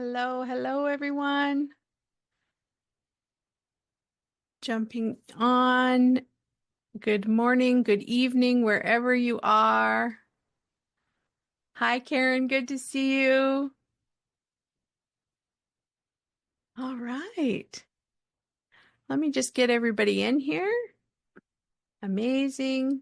Hello, hello, everyone. Jumping on. Good morning, good evening, wherever you are. Hi, Karen. Good to see you. All right. Let me just get everybody in here. Amazing.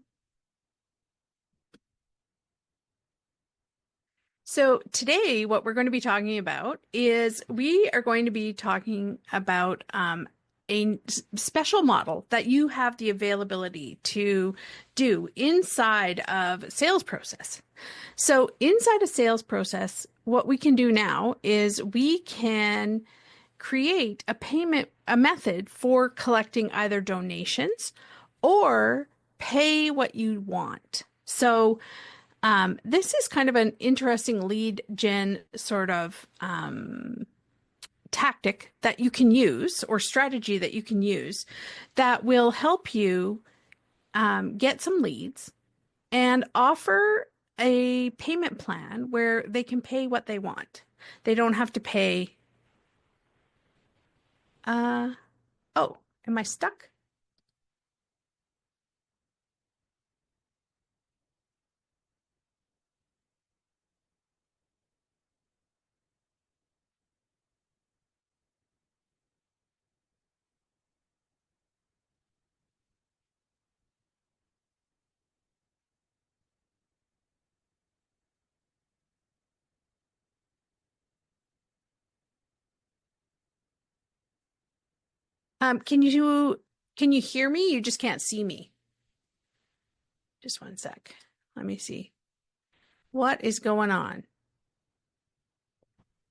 So today, what we're going to be talking about is we are going to be talking about a special model that you have the availability to do inside of sales process. So inside a sales process, what we can do now is we can create a method for collecting either donations or pay what you want. So this is kind of an interesting lead gen sort of tactic that you can use or strategy that you can use that will help you get some leads and offer a payment plan where they can pay what they want. They don't have to pay. Uh, oh, am I stuck? Um, can you can you hear me? You just can't see me. Just one sec. Let me see. What is going on?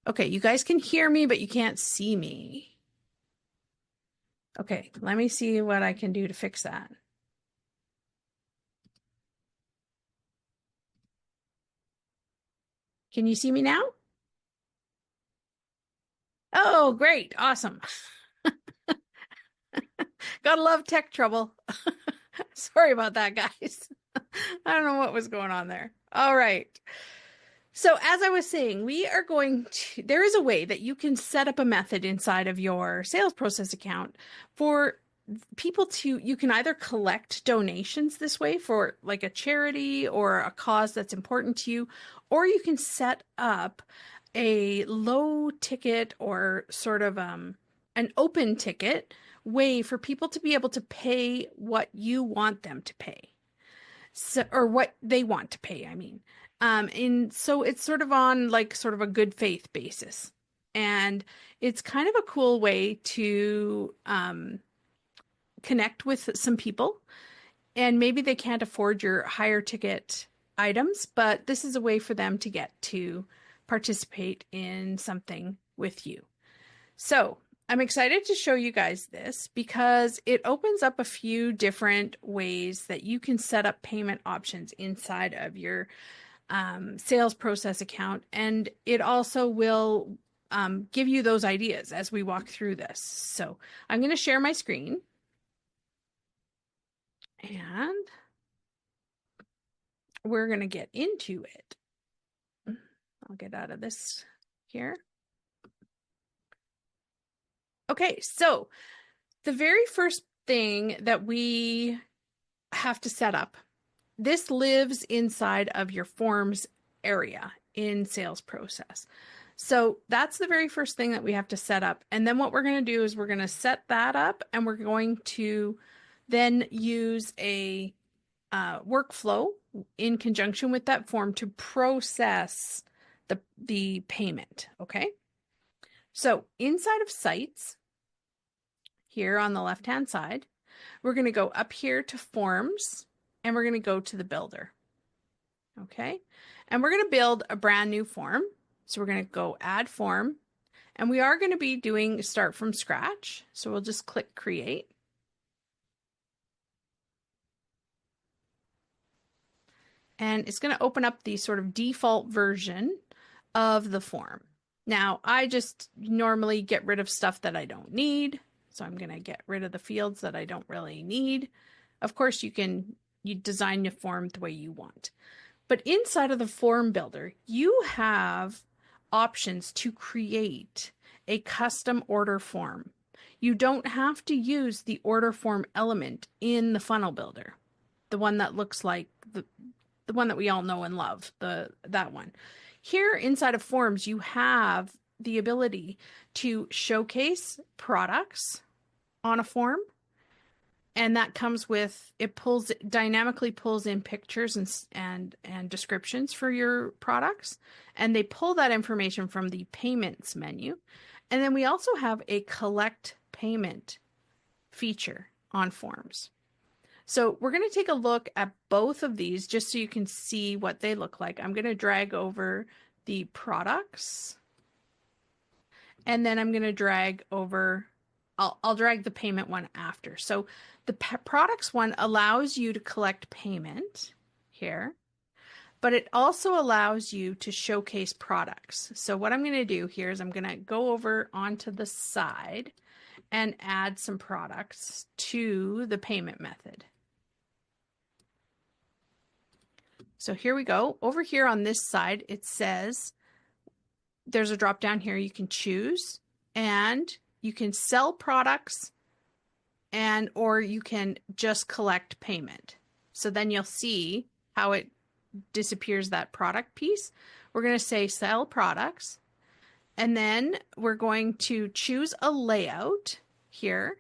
Okay, you guys can hear me, but you can't see me. Okay, let me see what I can do to fix that. Can you see me now? Oh, great. Awesome. Gotta love tech trouble. Sorry about that, guys. I don't know what was going on there. All right. So, as I was saying, there is a way that you can set up a method inside of your sales process account for you can either collect donations this way for like a charity or a cause that's important to you, or you can set up a low ticket or sort of an open ticket way for people to be able to pay what you want them to pay. So, or what they want to pay, I mean. And so it's sort of on like sort of a good faith basis. And it's kind of a cool way to connect with some people. And maybe they can't afford your higher ticket items, but this is a way for them to get to participate in something with you. So I'm excited to show you guys this because it opens up a few different ways that you can set up payment options inside of your sales process account. And it also will give you those ideas as we walk through this. So I'm going to share my screen and we're going to get into it. I'll get out of this here. Okay, so the very first thing that we have to set up, this lives inside of your forms area in sales process. So that's the very first thing that we have to set up. And then what we're going to do is we're going to set that up and we're going to then use a workflow in conjunction with that form to process the payment. Okay. So inside of sites, here on the left-hand side, we're going to go up here to forms and we're going to go to the builder. Okay. And we're going to build a brand new form. So we're going to go add form and we are going to be doing start from scratch. So we'll just click create. And it's going to open up the sort of default version of the form. Now, I just normally get rid of stuff that I don't need. So I'm going to get rid of the fields that I don't really need. Of course, you design your form the way you want. But inside of the form builder, you have options to create a custom order form. You don't have to use the order form element in the funnel builder, the one that looks like the one that we all know and love, that one. Here inside of forms, you have the ability to showcase products on a form. And that comes with, it dynamically pulls in pictures and descriptions for your products. And they pull that information from the payments menu. And then we also have a collect payment feature on forms. So we're going to take a look at both of these just so you can see what they look like. I'm going to drag over the products, and then I'm going to drag over, I'll drag the payment one after. So the products one allows you to collect payment here, but it also allows you to showcase products. So what I'm going to do here is I'm going to go over onto the side and add some products to the payment method. So here we go. Over here on this side, it says there's a drop down here you can choose, and you can sell products or you can just collect payment. So then you'll see how it disappears that product piece. We're going to say sell products, and then we're going to choose a layout here.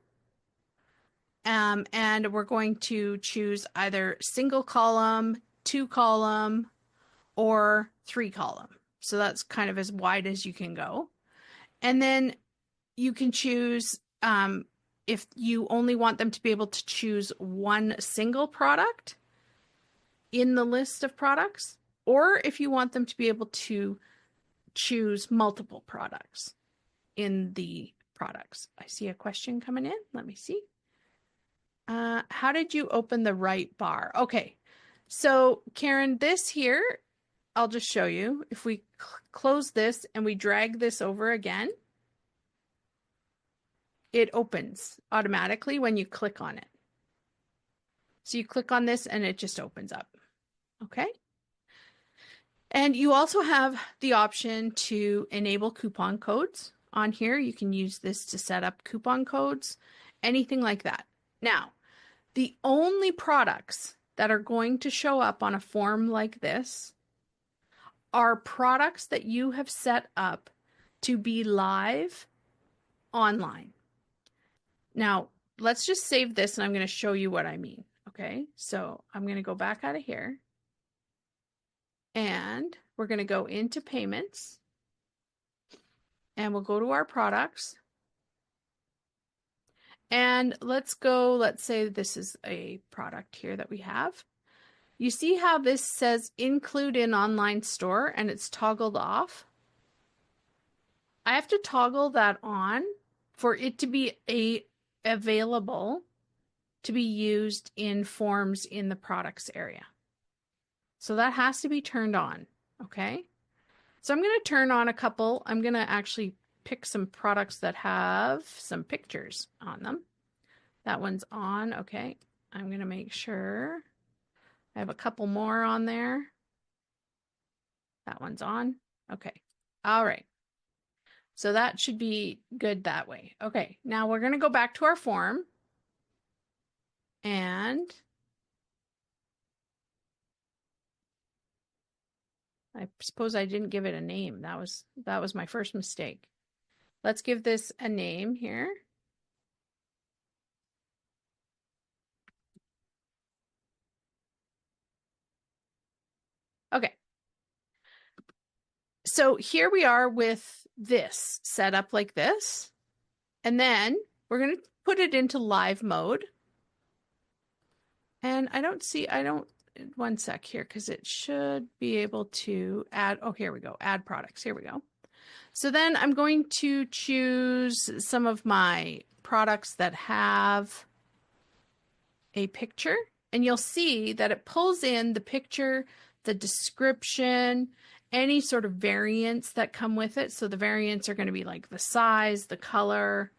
And we're going to choose either single column, 2-column, or 3-column. So that's kind of as wide as you can go. And then you can choose if you only want them to be able to choose one single product in the list of products, or if you want them to be able to choose multiple products in the products. I see a question coming in. Let me see. How did you open the right bar? Okay, so Karen, this here, I'll just show you. If we close this and we drag this over again, it opens automatically when you click on it. So you click on this and it just opens up. Okay. And you also have the option to enable coupon codes on here. You can use this to set up coupon codes, anything like that. Now, the only products that are going to show up on a form like this are products that you have set up to be live online. Now, let's just save this and I'm going to show you what I mean. Okay, so I'm going to go back out of here and we're going to go into payments and we'll go to our products. And let's say this is a product here that we have. You see how this says include in online store and it's toggled off? I have to toggle that on for it to be available to be used in forms in the products area. So that has to be turned on, okay? So I'm going to turn on a couple. I'm going to actually pick some products that have some pictures on them. That one's on, okay. I'm going to make sure I have a couple more on there. That one's on, okay. All right. So that should be good that way. Okay, now we're going to go back to our form. And I suppose I didn't give it a name. That was my first mistake. Let's give this a name here. Okay. So here we are with this set up like this. And then we're going to put it into live mode. And one sec here, because it should be able to add, oh, here we go, add products, here we go. So then I'm going to choose some of my products that have a picture, and you'll see that it pulls in the picture, the description, any sort of variants that come with it. So the variants are going to be like the size, the color.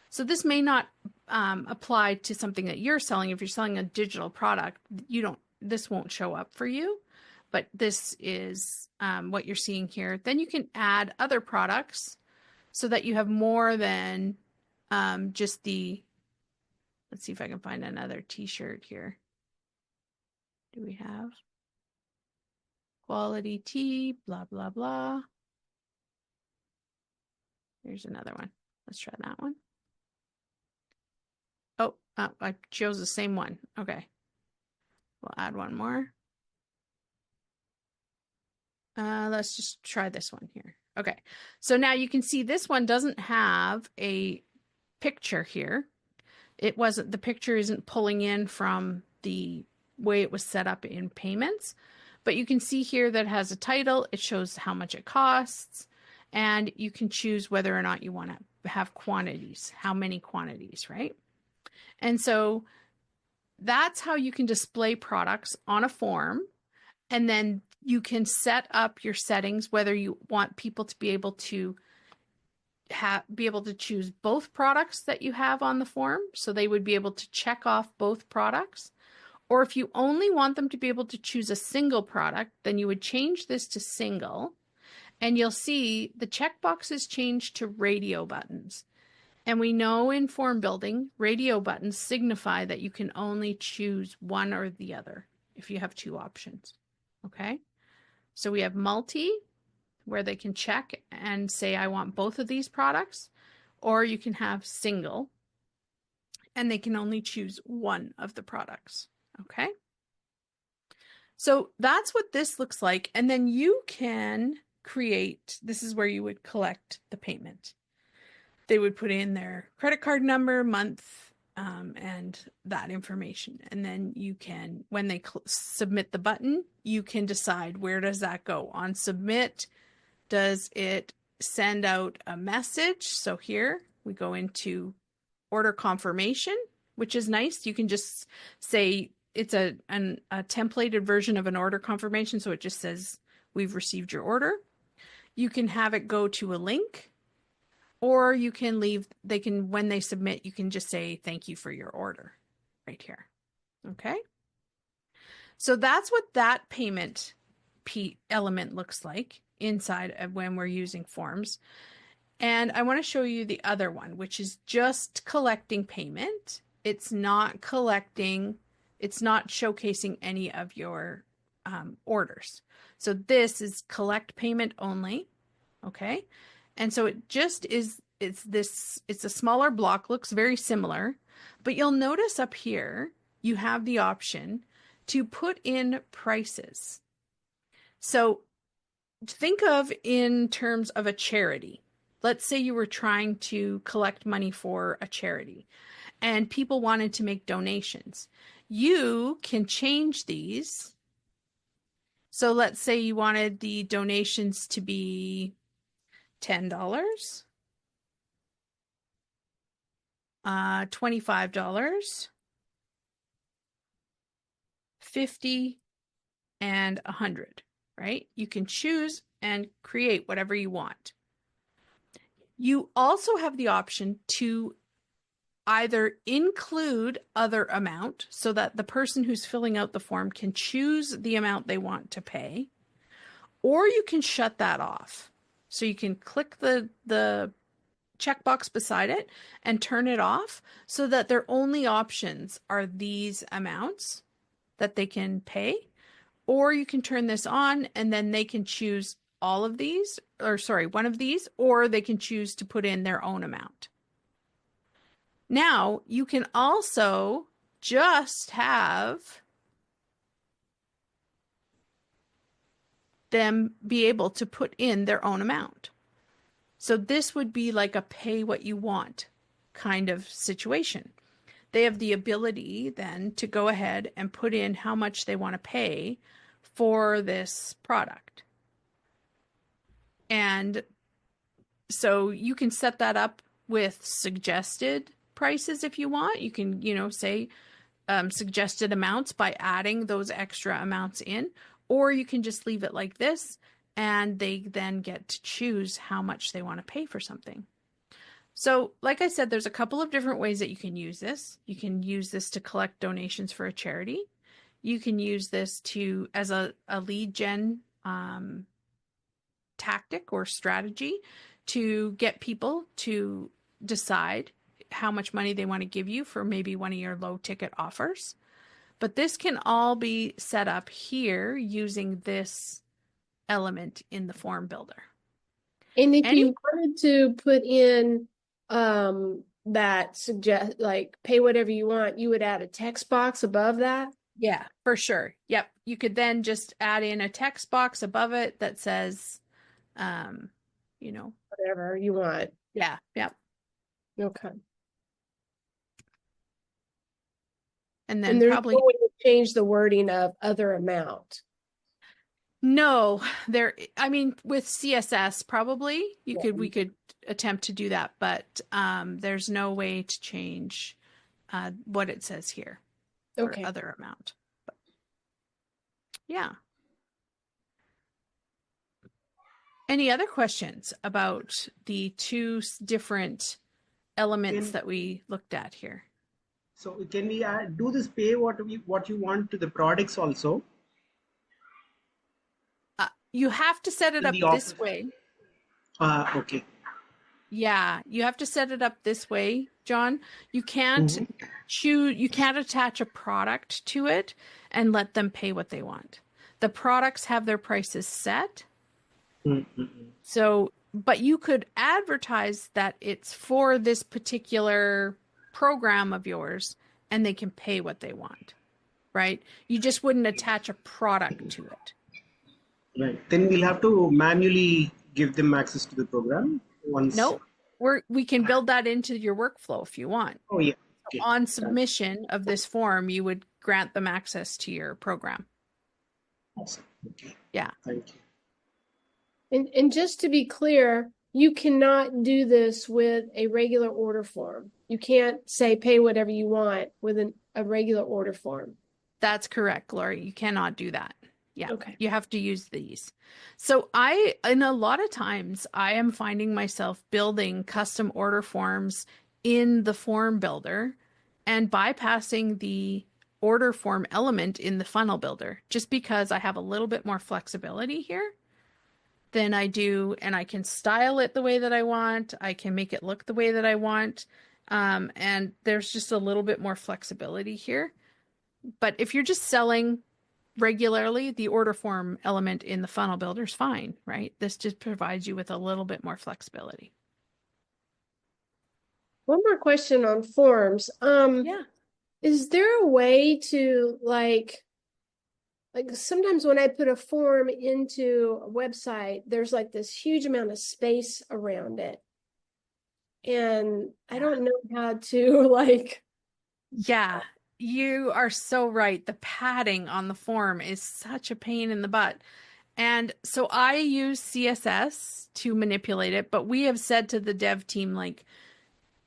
So this may not apply to something that you're selling. If you're selling a digital product, this won't show up for you. but this is what you're seeing here. Then you can add other products so that you have more than just the, let's see if I can find another t-shirt here. Do we have quality tea, blah, blah, blah. Here's another one. Let's try that one. Oh, I chose the same one. Okay. We'll add one more. Let's just try this one here. Okay. So now you can see this one doesn't have a picture here. It wasn't, the picture isn't pulling in from the way it was set up in payments, but you can see here that it has a title. It shows how much it costs, and you can choose whether or not you want to have quantities, how many quantities, right? And so that's how you can display products on a form. And then you can set up your settings, whether you want people to be able to choose both products that you have on the form. So they would be able to check off both products. Or if you only want them to be able to choose a single product, then you would change this to single. And you'll see the checkboxes change to radio buttons. And we know in form building, radio buttons signify that you can only choose one or the other if you have two options. Okay, so we have multi, where they can check and say, I want both of these products, or you can have single, and they can only choose one of the products. Okay, so that's what this looks like. And then you can create, this is where you would collect the payment. They would put in their credit card number, month, and that information. And then you can, when they submit the button, you can decide where does that go. On submit, does it send out a message? So here we go into order confirmation, which is nice. You can just say it's a templated version of an order confirmation. So it just says we've received your order. You can have it go to a link. Or you can leave, they can, when they submit, you can just say, thank you for your order right here. Okay. So that's what that payment element looks like inside of when we're using forms. And I want to show you the other one, which is just collecting payment. It's not collecting, it's not showcasing any of your orders. So this is collect payment only. Okay. And so it just is, it's a smaller block, looks very similar, but you'll notice up here, you have the option to put in prices. So think of in terms of a charity. Let's say you were trying to collect money for a charity and people wanted to make donations. You can change these. So let's say you wanted the donations to be $10, $25, $50, and $100, right? You can choose and create whatever you want. You also have the option to either include other amount so that the person who's filling out the form can choose the amount they want to pay, or you can shut that off. So you can click the checkbox beside it and turn it off so that their only options are these amounts that they can pay. Or you can turn this on and then they can choose all of these, or sorry, one of these, or they can choose to put in their own amount. Now you can also just have them be able to put in their own amount. So this would be like a pay what you want kind of situation. They have the ability then to go ahead and put in how much they want to pay for this product. And so you can set that up with suggested prices if you want. You can, say suggested amounts by adding those extra amounts in, or you can just leave it like this and they then get to choose how much they want to pay for something. So like I said, there's a couple of different ways that you can use this. You can use this to collect donations for a charity. you can use this as a lead gen tactic or strategy to get people to decide how much money they want to give you for maybe one of your low ticket offers. But this can all be set up here using this element in the form builder. And if Any you wanted to put in that suggest like pay whatever you want, you would add a text box above that. Yeah, for sure. Yep. You could then just add in a text box above it that says, um, you know, Whatever you want. yeah, yep. Okay. And And then there's no probably way to change the wording of other amount. no, I mean, with CSS, probably Yeah. we could attempt to do that, but there's no way to change what it says here for Okay. other amount. But, yeah. Any other questions about the two different elements Can that we looked at here? so can we do this pay what you want to the products also You have to set it in up the this office? way. Okay. Yeah, you have to set it up this way, John. You can't Mhm. you can't attach a product to it and let them pay what they want. The products have their prices set. Mm-hmm. So, but you could advertise that it's for this particular program of yours and they can pay what they want, right? You just wouldn't attach a product to it. Right. Then we'll have to manually give them access to the program once. No, we can build that into your workflow if you want. Oh yeah. Okay. On Done. submission of this form, you would grant them access to your program. Awesome. Okay. Yeah. Thank you. And just to be clear, you cannot do this with a regular order form. You can't say pay whatever you want with a regular order form. That's correct, Lori. You cannot do that. Yeah. Okay. You have to use these. So in a lot of times, I am finding myself building custom order forms in the form builder and bypassing the order form element in the funnel builder just because I have a little bit more flexibility here than I do, and I can style it the way that I want. I can make it look the way that I want. And there's just a little bit more flexibility here. But if you're just selling regularly, the order form element in the funnel builder is fine, right? This just provides you with a little bit more flexibility. One more question on forms. Yeah. Is there a way to like sometimes when I put a form into a website, there's like this huge amount of space around it. And I don't know how to like, Yeah, you are so right. The padding on the form is such a pain in the butt. And so I use CSS to manipulate it, but we have said to the dev team, like,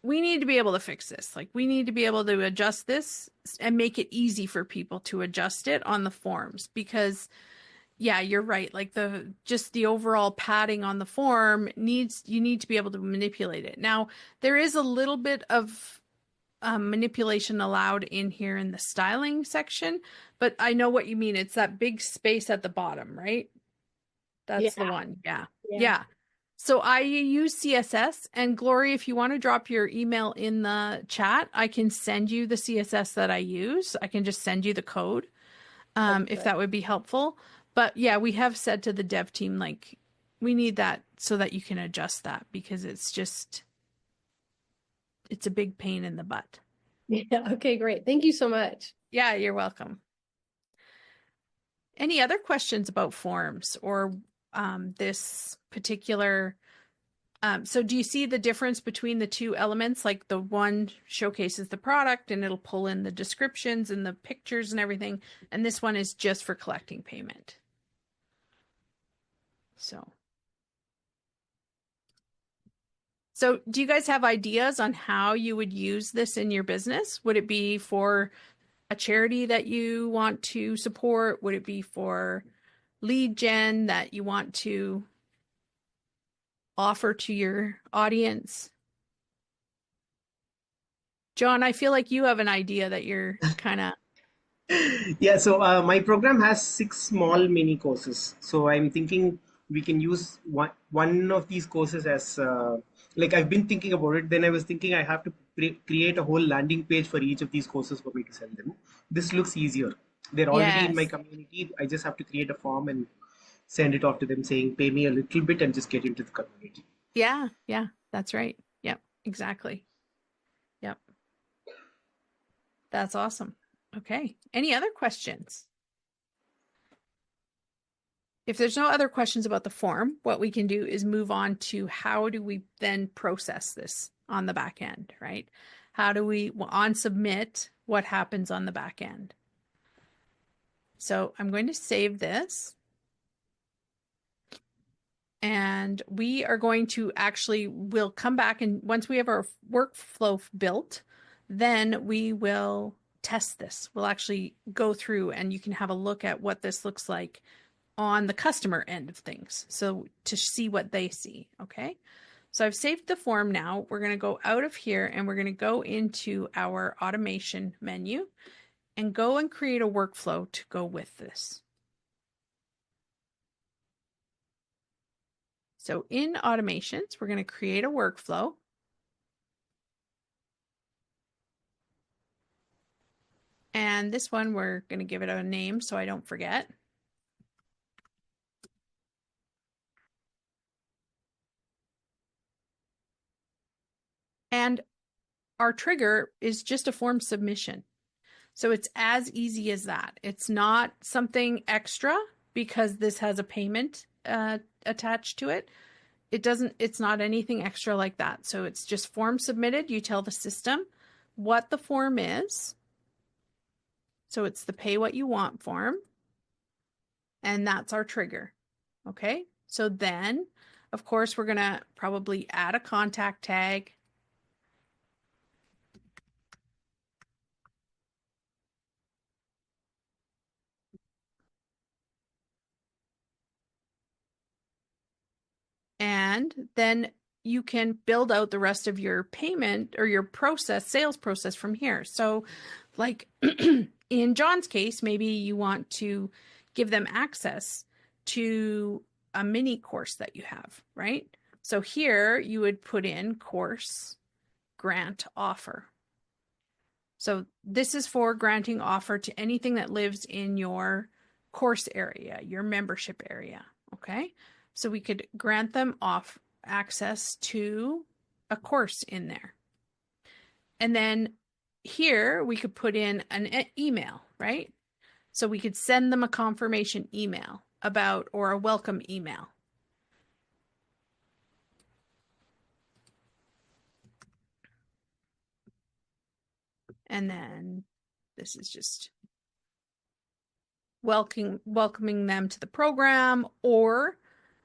we need to be able to fix this. Like, we need to be able to adjust this and make it easy for people to adjust it on the forms because, yeah, you're right. Like just the overall padding on the form you need to be able to manipulate it. Now, there is a little bit of manipulation allowed in here in the styling section, but I know what you mean. It's that big space at the bottom, right? yeah, That's the one. Yeah. yeah. Yeah. So I use CSS, and Glory, if you want to drop your email in the chat, I can send you the CSS that I use. I can just send you the code, if that would be helpful. But yeah, we have said to the dev team, like, we need that so that you can adjust that because it's a big pain in the butt. Yeah. Okay, great. Thank you so much. Yeah, you're welcome. Any other questions about forms or this particular? So do you see the difference between the two elements? Like the one showcases the product and it'll pull in the descriptions and the pictures and everything. And this one is just for collecting payment. So do you guys have ideas on how you would use this in your business? Would it be for a charity that you want to support? Would it be for lead gen that you want to offer to your audience? John, I feel like you have an idea that you're kind of Yeah, so my program has 6 small mini courses. So I'm thinking we can use one of these courses as like I've been thinking about it. Then I was thinking I have to create a whole landing page for each of these courses for me to sell them. This looks easier. They're already in my Yes. community. I just have to create a form and send it off to them saying pay me a little bit and just get into the community. Yeah. Yeah. That's right. Yep. Exactly. Yep. That's awesome. Okay. Any other questions? If there's no other questions about the form, what we can do is move on to how do we then process this on the back end, right? How do we, on submit, what happens on the back end? So I'm going to save this. And we are going to actually, we'll come back and once we have our workflow built, then we will test this. We'll actually go through and you can have a look at what this looks like on the customer end of things. So to see what they see. Okay. So I've saved the form now. We're going to go out of here and we're going to go into our automation menu and go and create a workflow to go with this. So in automations, we're going to create a workflow. And this one, we're going to give it a name so I don't forget. And our trigger is just a form submission. So it's as easy as that. It's not something extra because this has a payment attached to it. It's not anything extra like that. So it's just form submitted. You tell the system what the form is. So it's the pay what you want form. And that's our trigger. Okay. So then, of course, we're going to probably add a contact tag. And then you can build out the rest of your payment or your sales process from here. So like in John's case, maybe you want to give them access to a mini course that you have, right? So here you would put in course grant offer. So this is for granting offer to anything that lives in your course area, your membership area. Okay. So we could grant them off access to a course in there. And then here we could put in an email, right? So we could send them a confirmation email about or a welcome email. And then this is just welcoming them to the program. Or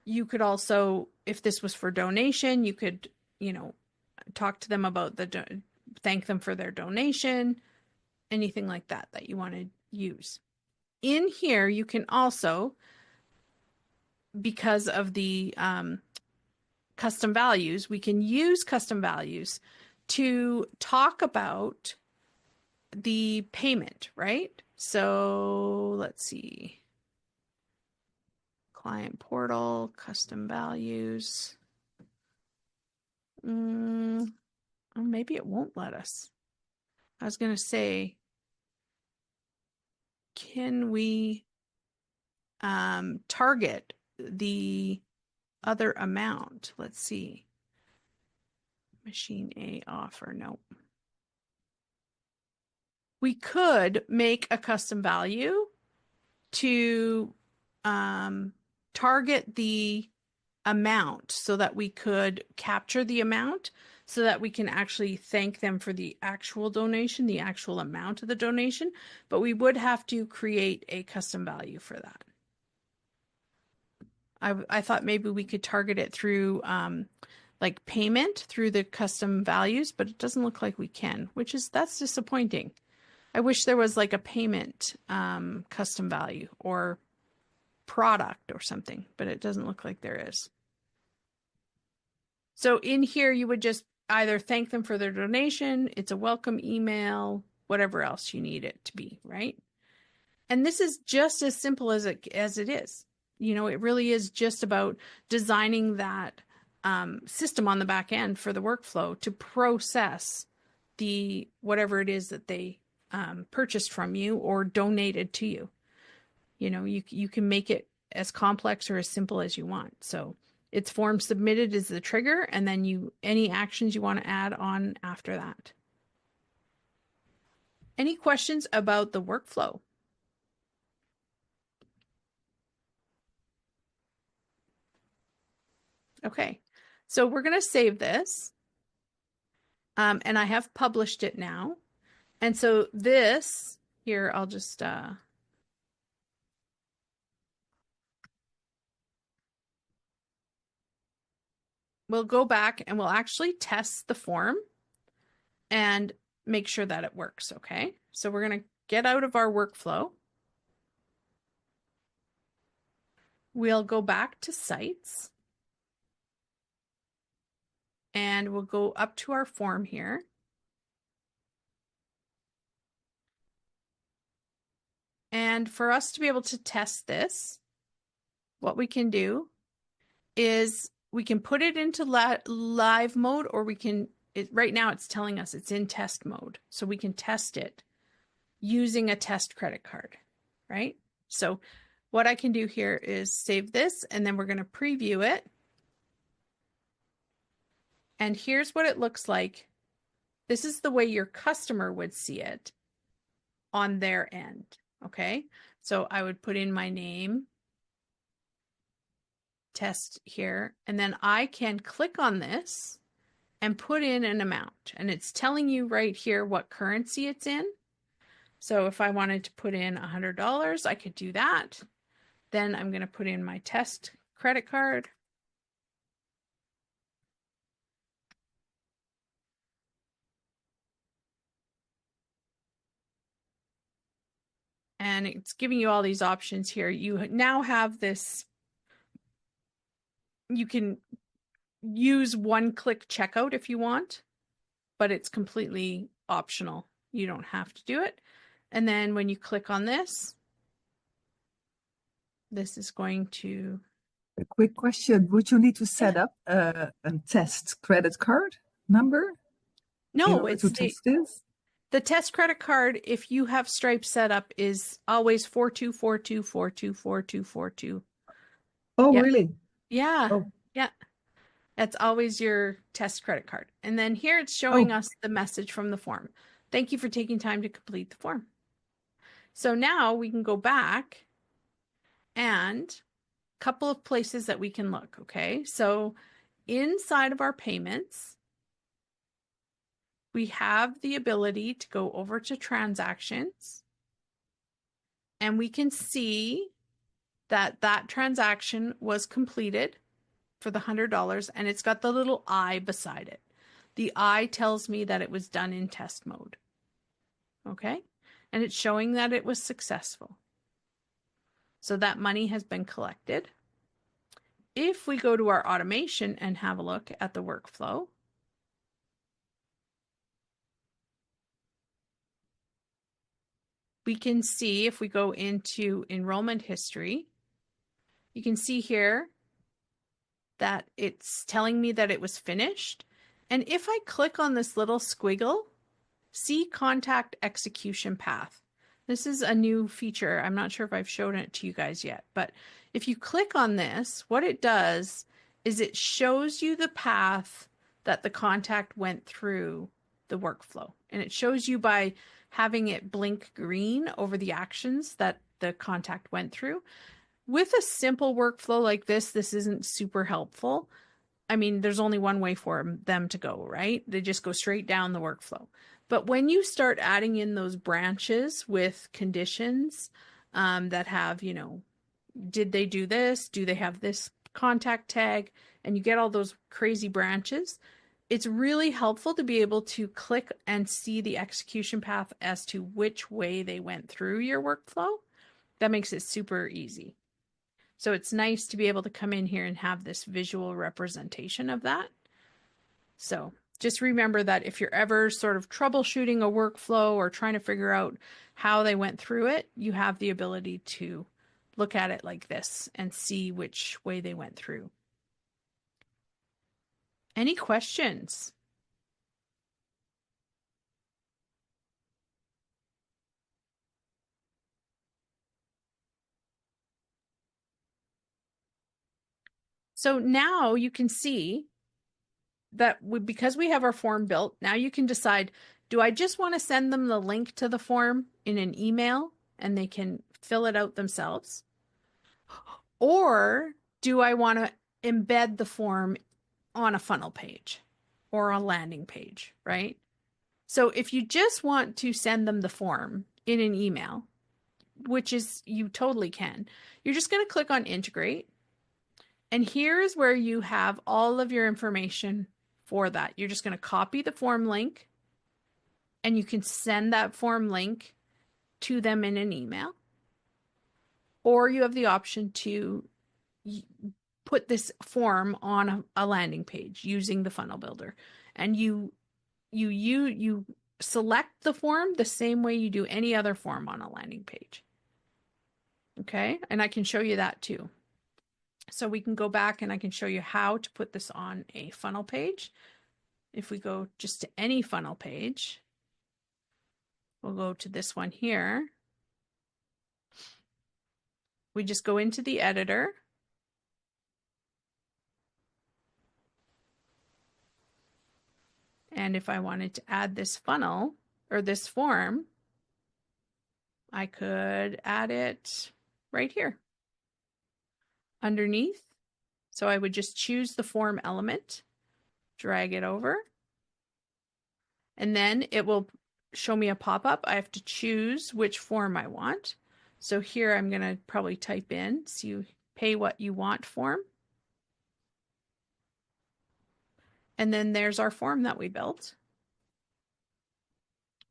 you could also, if this was for donation, you could, talk to them about thank them for their donation, anything like that that you want to use. In here, you can also, because of the custom values, we can use custom values to talk about the payment, right? So let's see. Client portal, custom values. Maybe it won't let us. I was going to say, can we target the other amount? Let's see. Machine A offer. Nope. We could make a custom value to target the amount so that we could capture the amount so that we can actually thank them for the actual donation, the actual amount of the donation, but we would have to create a custom value for that. I thought maybe we could target it through like payment through the custom values, but it doesn't look like we can, that's disappointing. I wish there was like a payment custom value or product or something, but it doesn't look like there is. So in here, you would just either thank them for their donation, it's a welcome email, whatever else you need it to be, right? And this is just as simple as it is. You know, it really is just about designing that system on the back end for the workflow to process the whatever it is that they purchased from you or donated to you. You know, you can make it as complex or as simple as you want. So it's form submitted is the trigger, and then any actions you want to add on after that. Any questions about the workflow? Okay, so we're going to save this. And I have published it now. And so this here, I'll just we'll go back and we'll actually test the form and make sure that it works. Okay, so we're going to get out of our workflow. We'll go back to sites and we'll go up to our form here. And for us to be able to test this, what we can do is we can put it into live mode, or we can, right now it's telling us it's in test mode. So we can test it using a test credit card, right? So what I can do here is save this, and then we're going to preview it. And here's what it looks like. This is the way your customer would see it on their end. Okay, so I would put in my name, test here, and then I can click on this and put in an amount, and it's telling you right here what currency it's in. So if I wanted to put in $100, I could do that. Then I'm going to put in my test credit card. And it's giving you all these options here. You now have this, you can use one-click checkout if you want, but it's completely optional. You don't have to do it. And then when you click on this, this is going to... A quick question. Would you need to set up a test credit card number in No, order it's to test this? the test credit card, if you have Stripe set up, is always 4242424242. Oh, Yeah. really? Yeah. Oh. Yeah. That's always your test credit card. And then here it's showing us the message from the form. Thank you for taking time to complete the form. So now we can go back and a couple of places that we can look. Okay. So inside of our payments, we have the ability to go over to transactions, and we can see that that transaction was completed for the $100, and it's got the little I beside it. The I tells me that it was done in test mode. Okay? And it's showing that it was successful. So that money has been collected. If we go to our automation and have a look at the workflow, we can see, if we go into enrollment history, you can see here that it's telling me that it was finished. And if I click on this little squiggle, see contact execution path. This is a new feature. I'm not sure if I've shown it to you guys yet, but if you click on this, what it does is it shows you the path that the contact went through the workflow. And it shows you by having it blink green over the actions that the contact went through. With a simple workflow like this isn't super helpful. I mean, there's only one way for them to go, right? They just go straight down the workflow. But when you start adding in those branches with conditions that have, you know, did they do this? Do they have this contact tag? And you get all those crazy branches. It's really helpful to be able to click and see the execution path as to which way they went through your workflow. That makes it super easy. So it's nice to be able to come in here and have this visual representation of that. So just remember that if you're ever sort of troubleshooting a workflow or trying to figure out how they went through it, you have the ability to look at it like this and see which way they went through. Any questions? So now you can see that because we have our form built, now you can decide, do I just want to send them the link to the form in an email and they can fill it out themselves? Or do I want to embed the form on a funnel page or a landing page, right? So if you just want to send them the form in an email, which is you totally can, you're just going to click on integrate. And here's where you have all of your information for that. You're just going to copy the form link and you can send that form link to them in an email. Or you have the option to put this form on a landing page using the funnel builder. And you select the form the same way you do any other form on a landing page. Okay, and I can show you that too. So we can go back and I can show you how to put this on a funnel page. If we go just to any funnel page, we'll go to this one here. We just go into the editor. And if I wanted to add this funnel or this form, I could add it right here underneath. So I would just choose the form element, drag it over, and then it will show me a pop-up. I have to choose which form I want. So here I'm going to probably type in, so you pay what you want form. And then there's our form that we built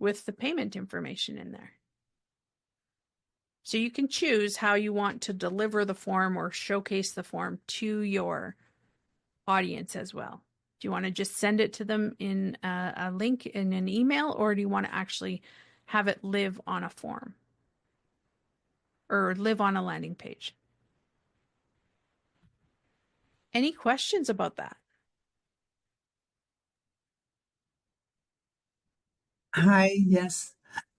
with the payment information in there. So you can choose how you want to deliver the form or showcase the form to your audience as well. Do you want to just send it to them in a link in an email, or do you want to actually have it live on a form or live on a landing page? Any questions about that? Hi, yes.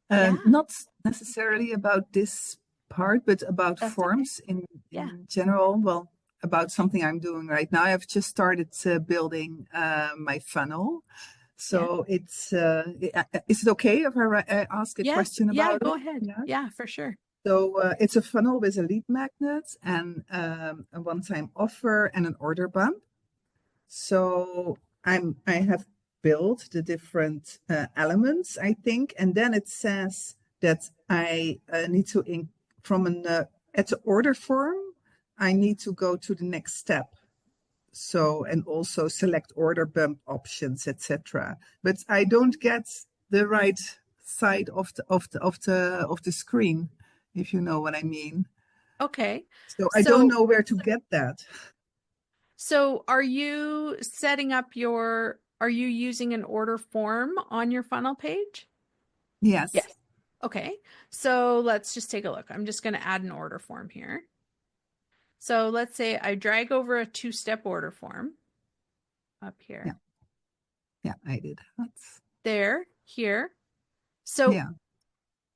Yeah. Not necessarily about this part, but about That's forms okay. in general. Well, about something I'm doing right now. I've just started building my funnel. So it's is it okay if I ask a Yes. question Yeah, about go it? ahead. Yeah. Yeah, for sure. So it's a funnel with a lead magnet and a one-time offer and an order bump. So I have built the different elements, I think, and then it says that I need to from an at the order form, I need to go to the next step. So and also select order bump options, etc. But I don't get the right side of the screen, if you know what I mean. Okay. So I don't know where to get that. So are you setting up are you using an order form on your funnel page? Yes. Yes. Okay. So let's just take a look. I'm just going to add an order form here. So let's say I drag over a two-step order form up here. Yeah. Yeah, I did. There, here. So yeah.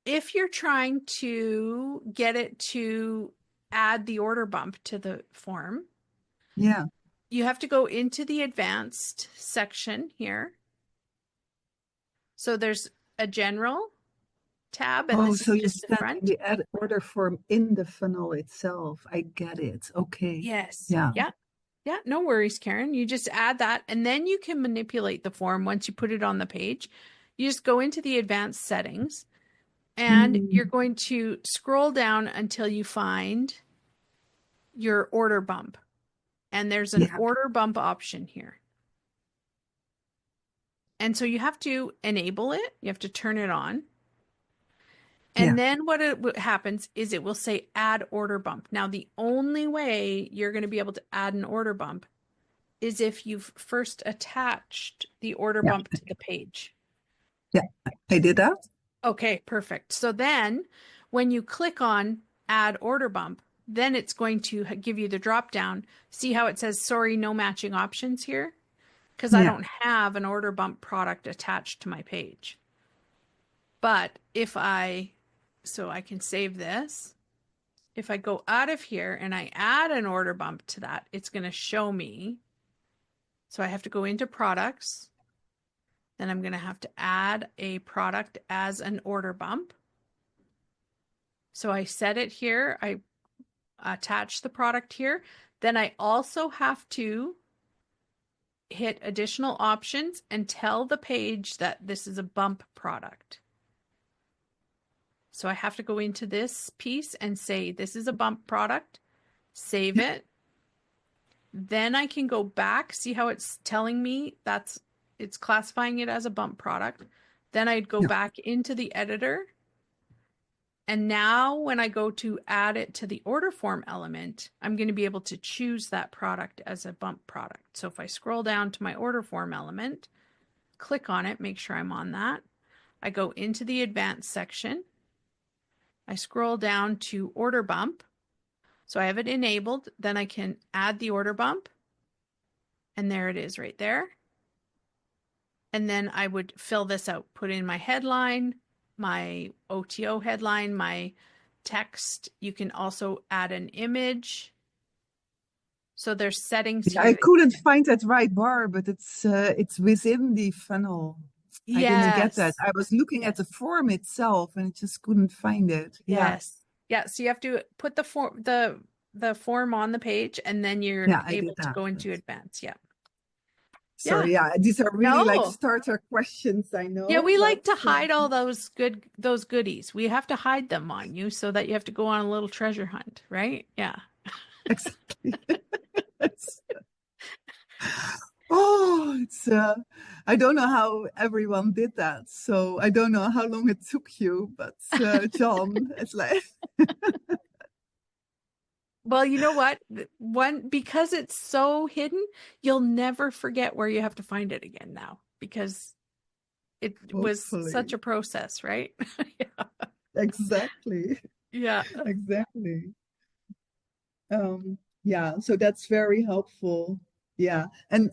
if you're trying to get it to add the order bump to the form, Yeah. you have to go into the advanced section here. So there's a general tab, and this So is you're just the sending front. the add order form in the funnel itself. I get it. Okay. Yes. Yeah. Yeah. Yeah. No worries, Karen. You just add that, and then you can manipulate the form once you put it on the page. You just go into the advanced settings, and you're going to scroll down until you find your order bump. And there's an order bump option here. And so you have to enable it. You have to turn it on. And then what happens is it will say add order bump. Now, the only way you're going to be able to add an order bump is if you've first attached the order Yeah. bump to the page. Yeah, I did that. Okay, perfect. So then when you click on add order bump, then it's going to give you the drop down. See how it says, sorry, no matching options here? Because I Yeah. don't have an order bump product attached to my page. But if so I can save this. If I go out of here and I add an order bump to that, it's going to show me. So I have to go into products. Then I'm going to have to add a product as an order bump. So I set it here. I attach the product here. Then I also have to hit additional options and tell the page that this is a bump product. So I have to go into this piece and say, this is a bump product, save it. Then I can go back, see how it's telling me it's classifying it as a bump product. Then I'd go back into the editor. And now when I go to add it to the order form element, I'm going to be able to choose that product as a bump product. So if I scroll down to my order form element, click on it, make sure I'm on that. I go into the advanced section. I scroll down to order bump. So I have it enabled. Then I can add the order bump. And there it is right there. And then I would fill this out, put in my headline, my OTO headline, my text. You can also add an image. So there's settings Yeah, here. I couldn't find that right bar, but it's within the funnel. I didn't get that. Yes. I was looking at the form itself and I just couldn't find it. Yeah. Yes. Yeah. So you have to put the form on the page and then you're Yeah, I able did to that. go into advanced. Yeah. Sorry, yeah, these are really like No. starter questions, I Yeah, know, we like but to hide all those goodies. We have to hide them on you so that you have to go on a little treasure hunt, right? Yeah. exactly. It's, oh, it's I don't know how everyone did that. So I don't know how long it took you, but John, it's like Well, you know what? Because it's so hidden, you'll never forget where you have to find it again now because it was such hopefully. a process, right? Yeah. Exactly. Yeah. Exactly. Yeah, so that's very helpful. Yeah, and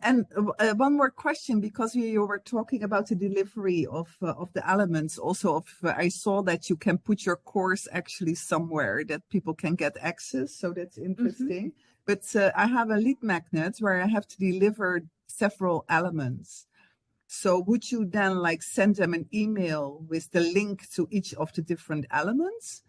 one more question because you were talking about the delivery of the elements. Also, of I saw that you can put your course actually somewhere that people can get access. So that's interesting. But I have a lead magnet where I have to deliver several elements. So would you then like send them an email with the link to each of the different elements?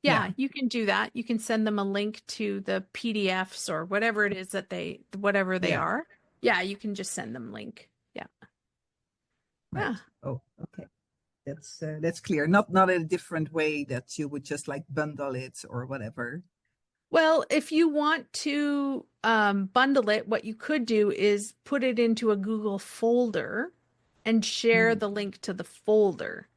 Yeah, you can do that. You can send them a link to the PDFs or whatever it is that whatever they Yeah. are. Yeah, you can just send them link. Yeah. Right. Yeah. Oh, okay. That's clear. Not in a different way that you would just like bundle it or whatever. Well, if you want to bundle it, what you could do is put it into a Google folder and share the link to the folder.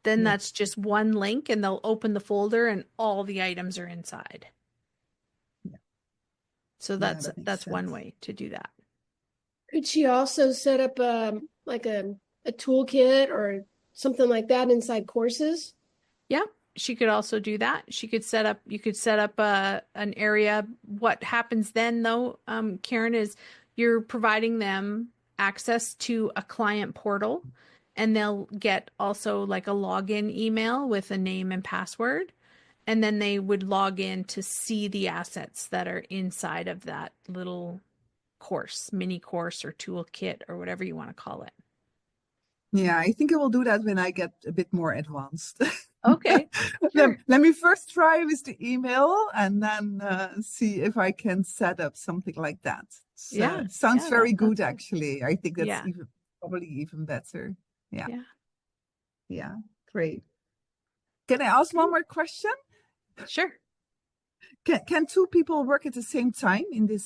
Then Yeah. that's just one link and they'll open the folder and all the items are inside. Yeah. So Yeah, that's that one makes sense. way to do that. Could she also set up like a toolkit or something like that inside courses? Yeah, she could also do that. You could set up an area. What happens then though, Karen, is you're providing them access to a client portal and they'll get also like a login email with a name and password. And then they would log in to see the assets that are inside of that little course, mini course or toolkit or whatever you want to call it. Yeah, I think I will do that when I get a bit more advanced. Okay. Sure. Let me first try with the email and then see if I can set up something like that. Yeah. Sounds Yeah, very good, that's actually. I think that's yeah. probably even better. Yeah. Yeah. Yeah. Great. Can I ask one more question? Sure. Can two people work at the same time in this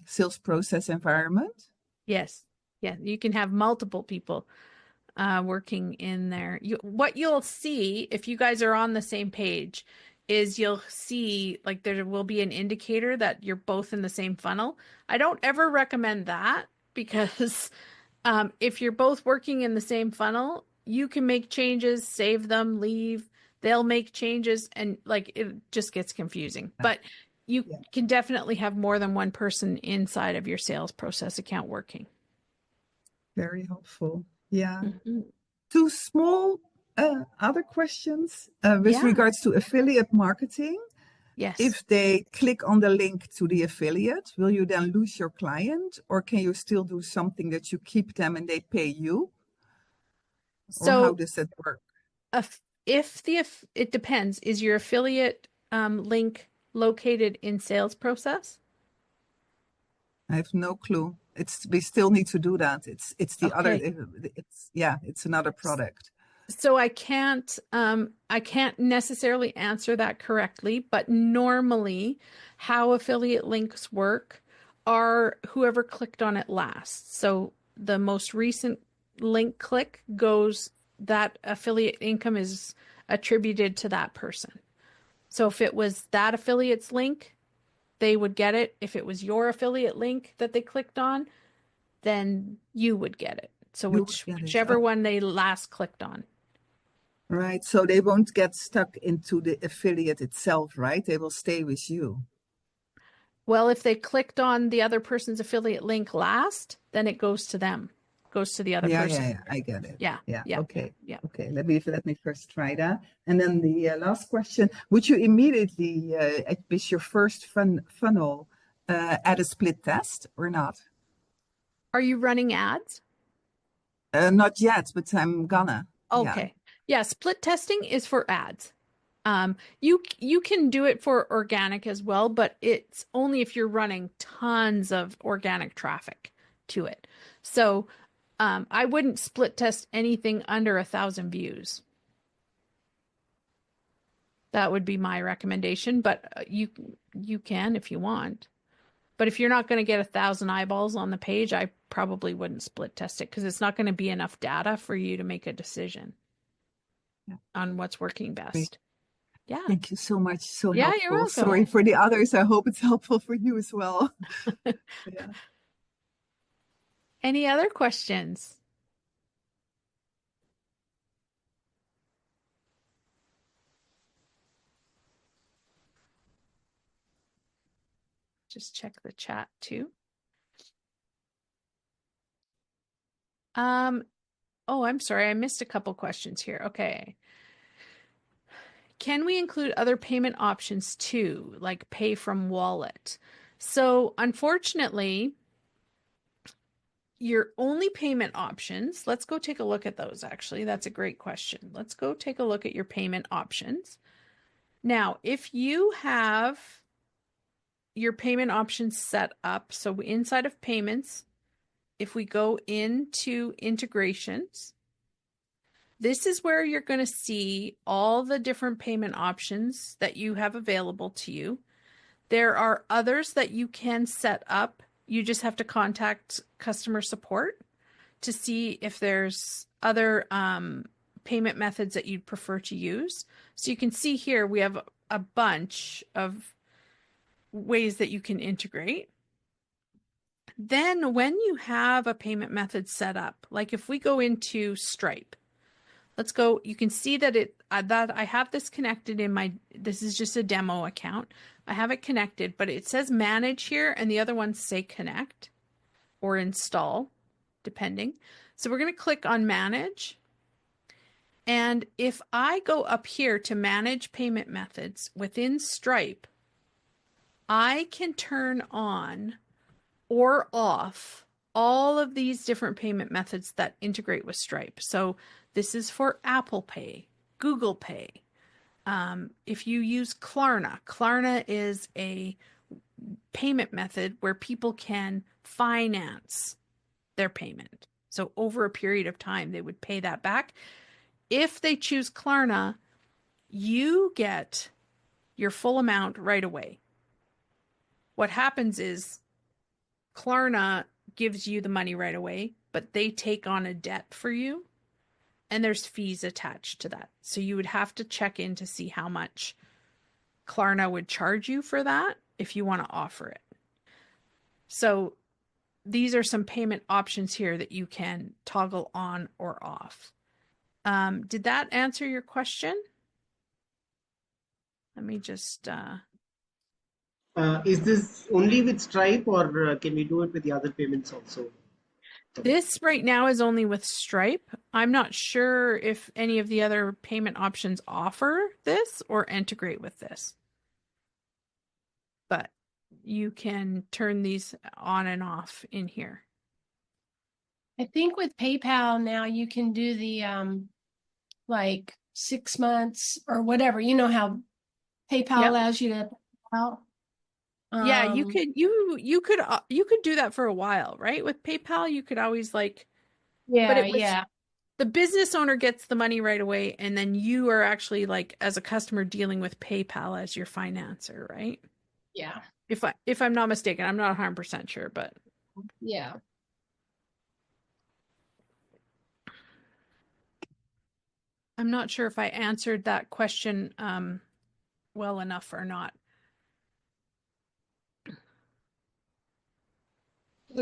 sales process environment? Yes. Yeah. You can have multiple people working in there. What you'll see if you guys are on the same page, is you'll see like there will be an indicator that you're both in the same funnel. I don't ever recommend that because if you're both working in the same funnel, you can make changes, save them, leave. They'll make changes, and like it just gets confusing. But you Yeah, can definitely have more than one person inside of your sales process account working. very helpful. Yeah. Mhm. Two small other questions with Yeah. regards to affiliate marketing. Yes. If they click on the link to the affiliate, will you then lose your client, or can you still do something that you keep them and they pay you? Or how So does that work? if it depends, is your affiliate link located in sales process? I have no clue. We still need to do that. It's the other Okay. it's another product. So I can't necessarily answer that correctly, but normally how affiliate links work are whoever clicked on it last. So the most recent link click goes, that affiliate income is attributed to that person. So if it was that affiliate's link, they would get it. If it was your affiliate link that they clicked on, then you would get it. So You would get it. whichever one they last clicked on. Right. So they won't get stuck into the affiliate itself, right? They will stay with you. Well, if they clicked on the other person's affiliate link last, then it goes to them, goes to the other person. Yeah. I get it. Yeah, Yeah. yeah, Okay. yeah. Okay. Let me first try that. And then the last question: would you immediately, with your first funnel, add a split test or not? Are you running ads? Not yet, but I'm gonna. Yeah. Okay. Yeah, split testing is for ads. You can do it for organic as well, but it's only if you're running tons of organic traffic to it. So, I wouldn't split test anything under 1,000 views. That would be my recommendation, but you can if you want. But if you're not going to get 1,000 eyeballs on the page, I probably wouldn't split test it because it's not going to be enough data for you to make a decision Yeah. on what's working Great. best. Yeah. Thank you so much. So Yeah, you're helpful. welcome. Sorry for the others. I hope it's helpful for you as well. Yeah. Any other questions? Just check the chat too. Oh, I'm sorry. I missed a couple questions here. Okay. Can we include other payment options too, like pay from wallet? So, unfortunately, your only payment options, let's go take a look at those actually. That's a great question. Let's go take a look at your payment options. Now, if you have your payment options set up, so inside of payments, if we go into integrations, this is where you're going to see all the different payment options that you have available to you. There are others that you can set up. You just have to contact customer support to see if there's other payment methods that you'd prefer to use. So you can see here we have a bunch of ways that you can integrate. Then when you have a payment method set up, like if we go into Stripe, let's go, you can see that that I have this connected in this is just a demo account. I have it connected, but it says manage here and the other ones say connect or install, depending. So we're going to click on manage. And if I go up here to manage payment methods within Stripe, I can turn on or off all of these different payment methods that integrate with Stripe. So this is for Apple Pay, Google Pay. If you use Klarna, Klarna is a payment method where people can finance their payment. So over a period of time, they would pay that back. If they choose Klarna, you get your full amount right away. What happens is Klarna gives you the money right away, but they take on a debt for you and there's fees attached to that. So you would have to check in to see how much Klarna would charge you for that if you want to offer it. So these are some payment options here that you can toggle on or off. Did that answer your question? Let me just, Is this only with Stripe, or can we do it with the other payments also? this right now is only with Stripe. I'm not sure if any of the other payment options offer this or integrate with this. But you can turn these on and off in here. I think with PayPal now you can do the like 6 months or whatever. You know how PayPal Yep. allows you to pay out. Yeah, you could do that for a while, right? With PayPal, you could always like, but Yeah, it was yeah. the business owner gets the money right away, and then you are actually like as a customer dealing with PayPal as your financer, right? Yeah. If I'm not mistaken, I'm not 100% sure, but Yeah. I'm not sure if I answered that question well enough or not.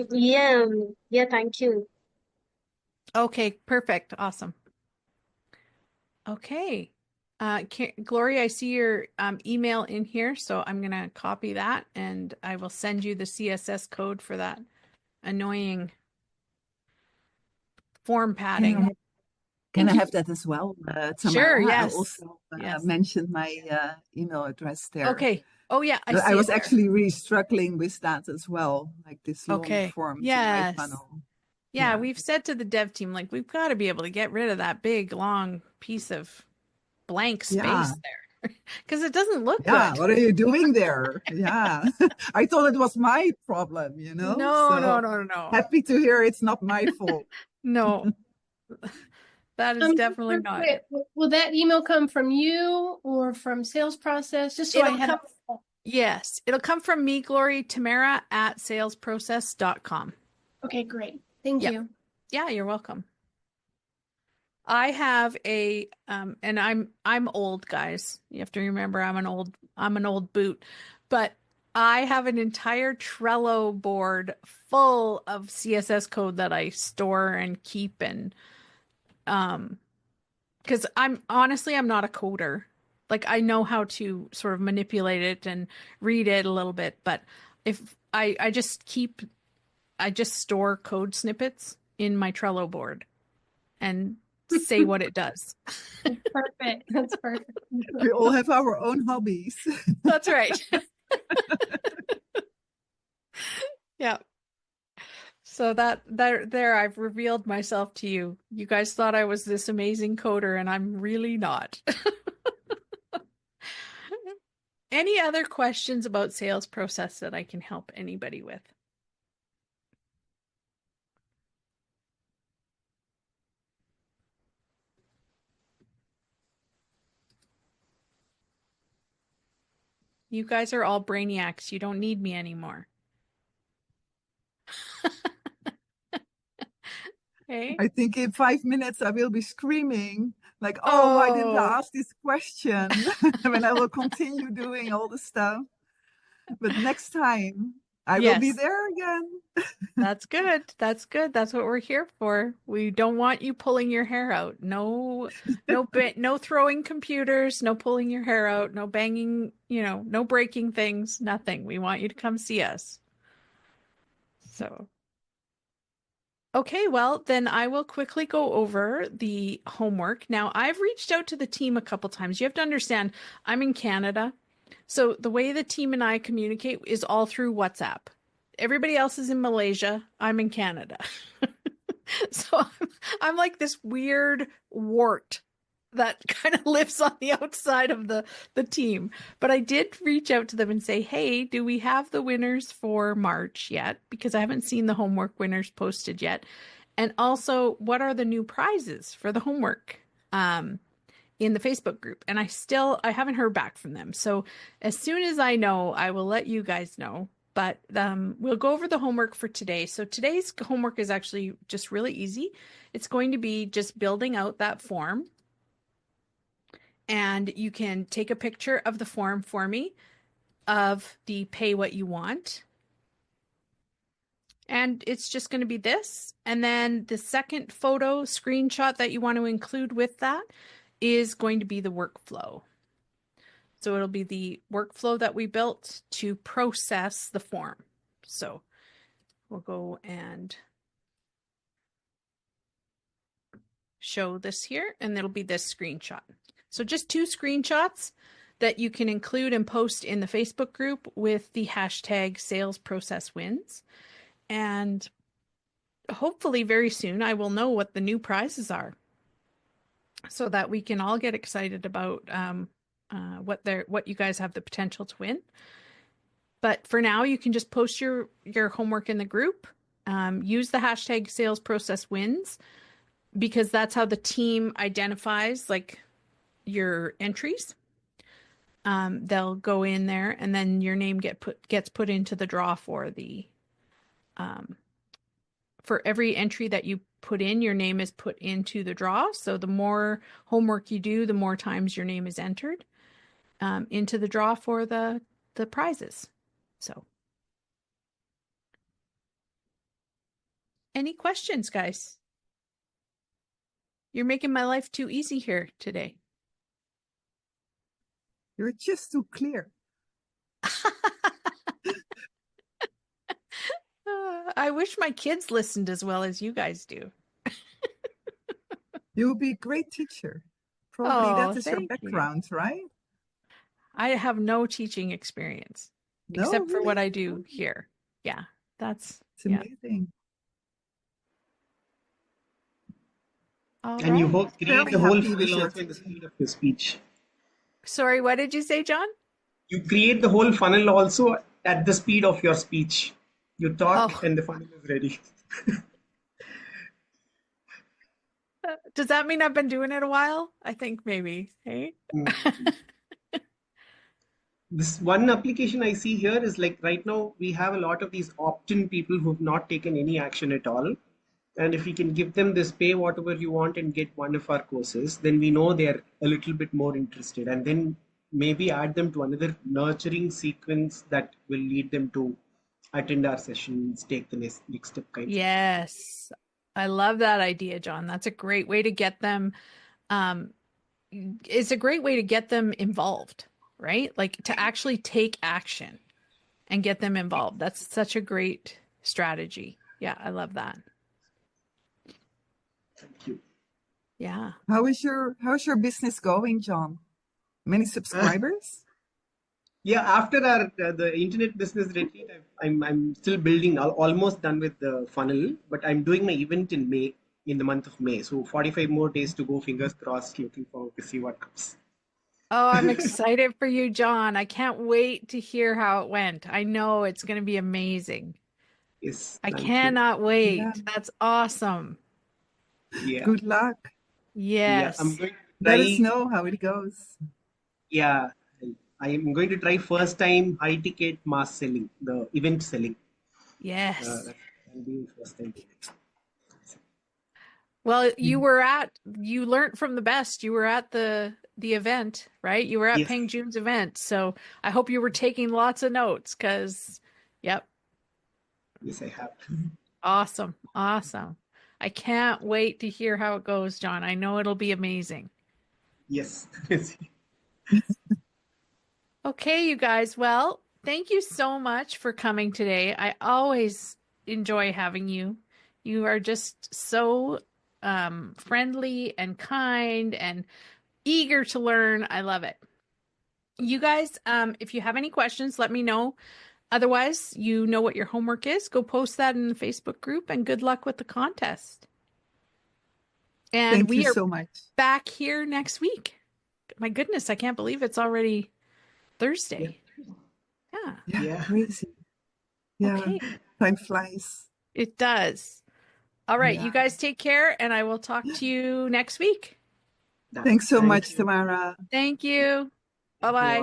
Yeah, yeah, thank you. Okay, perfect. Awesome. Okay. Gloria, I see your email in here, so I'm going to copy that and I will send you the CSS code for that annoying form padding. Can I have that as well, Sure, Tamara? I yes. also Yes. mentioned my email address there. Okay. Oh, yeah, I But see I was it there. actually really struggling with that as well, like this long Okay. forms in my Yes. funnel. Yeah, Yeah. we've said to the dev team, like, we've got to be able to get rid of that big, long piece of blank Yeah. space there because it doesn't look Yeah, good. what are you doing there? Yeah. I thought it was my problem, you know? No, no, So no, no, happy to hear it's not my fault. no. That is definitely Real not. quick, will that email come from you or from sales process? Just so I It'll had. come, yes, it'll come from me, Glory, Tamara at salesprocess.com. Okay, great. Thank Yep. you. Yeah, you're welcome. I have a and I'm old, guys. You have to remember I'm an old boot, but I have an entire Trello board full of CSS code that I store and keep and because I'm not a coder. Like I know how to sort of manipulate it and read it a little bit, but if I just store code snippets in my Trello board and say what it does. Perfect. That's perfect. We all have our own hobbies. That's right. Yeah. So there I've revealed myself to you. You guys thought I was this amazing coder and I'm really not. Any other questions about sales process that I can help anybody with? You guys are all brainiacs. You don't need me anymore. Okay. I think in 5 minutes I will be screaming like, oh, why didn't I ask this question? When I will continue doing all the stuff. But next time I will be Yes. there again. That's good. That's good. That's what we're here for. We don't want you pulling your hair out. No throwing computers, no pulling your hair out, no banging, no breaking things, nothing. We want you to come see us. So, okay, well, then I will quickly go over the homework. Now, I've reached out to the team a couple times. You have to understand, I'm in Canada. So the way the team and I communicate is all through WhatsApp. Everybody else is in Malaysia. I'm in Canada. So I'm like this weird wart that kind of lives on the outside of the team. But I did reach out to them and say, hey, do we have the winners for March yet? Because I haven't seen the homework winners posted yet. And also, what are the new prizes for the homework? In the Facebook group, and I haven't heard back from them. So as soon as I know, I will let you guys know. But we'll go over the homework for today. So today's homework is actually just really easy. It's going to be just building out that form and you can take a picture of the form for me of the pay what you want. And it's just going to be this. And then the second photo screenshot that you want to include with that is going to be the workflow. So it'll be the workflow that we built to process the form. So we'll go and show this here, and it'll be this screenshot. So just 2 screenshots that you can include and post in the Facebook group with the hashtag sales process wins. And hopefully very soon I will know what the new prizes are so that we can all get excited about what you guys have the potential to win. But for now, you can just post your homework in the group. Use the hashtag sales process wins, because that's how the team identifies like your entries. They'll go in there, and then your name gets put into the draw for every entry that you put in, your name is put into the draw. So the more homework you do, the more times your name is entered into the draw for the prizes. So, any questions, guys? You're making my life too easy here today. You're just too clear. I wish my kids listened as well as you guys do. You'll be a great teacher. Probably that is your Thank you. background, right? I have no teaching experience No, except for what really? I do here. Yeah, It's yeah. amazing. All And you right. create Very the whole happy with funnel your also in the speed of your speech. Sorry, what did you say, John? You create the whole funnel also at the speed of your speech. You talk Oh, and the funnel is ready. does that mean I've been doing it a while? I think maybe. Hey? This one application I see here is like right now we have a lot of these opt-in people who've not taken any action at all. And if we can give them this pay whatever you want and get one of our courses, then we know they're a little bit more interested. And then maybe add them to another nurturing sequence that will lead them to attend our sessions, take the next step kind of. Yes. I love that idea, John. That's a great way to get them. It's a great way to get them involved, right? Like to actually take action and get them involved. That's such a great strategy. Yeah, I love that. Thank you. Yeah. How's your business going, John? Many subscribers? Yeah, after our the internet business retreat, I'm still building. Almost done with the funnel, but I'm doing my event in May, in the month of May. So 45 more days to go. Fingers crossed. Looking forward to see what comes. Oh, I'm excited for you, John. I can't wait to hear how it went. I know it's going to be amazing. Yes, I thank you. cannot wait. Yeah. That's awesome. Yeah, Good luck. yeah. I'm Yes. going to Let us try. know how it goes. Yeah, I am going to try first time high ticket mass selling, the event selling. Yes. That's I'll do first time. Well, you learned from the best. You were at the event, right? You were at Yes, Peng Joon's event. So I hope you were taking lots of notes because, yep, yes, I have. awesome. Awesome. I can't wait to hear how it goes, John. I know it'll be amazing. Yes. Okay, you guys. Well, thank you so much for coming today. I always enjoy having you. You are just so friendly and kind and eager to learn. I love it. You guys, if you have any questions, let me know. Otherwise, you know what your homework is. Go post that in the Facebook group, and good luck with the contest. And Thank you we are so much. back here next week. My goodness, I can't believe it's already Thursday. Yeah. Yeah, Yeah. crazy. Yeah, Okay. time flies. It does. All right. Yeah. You guys take care, and I will talk to you next week. Thanks so Thank much, you. Tamara. Thank you. Thank you Bye-bye. all.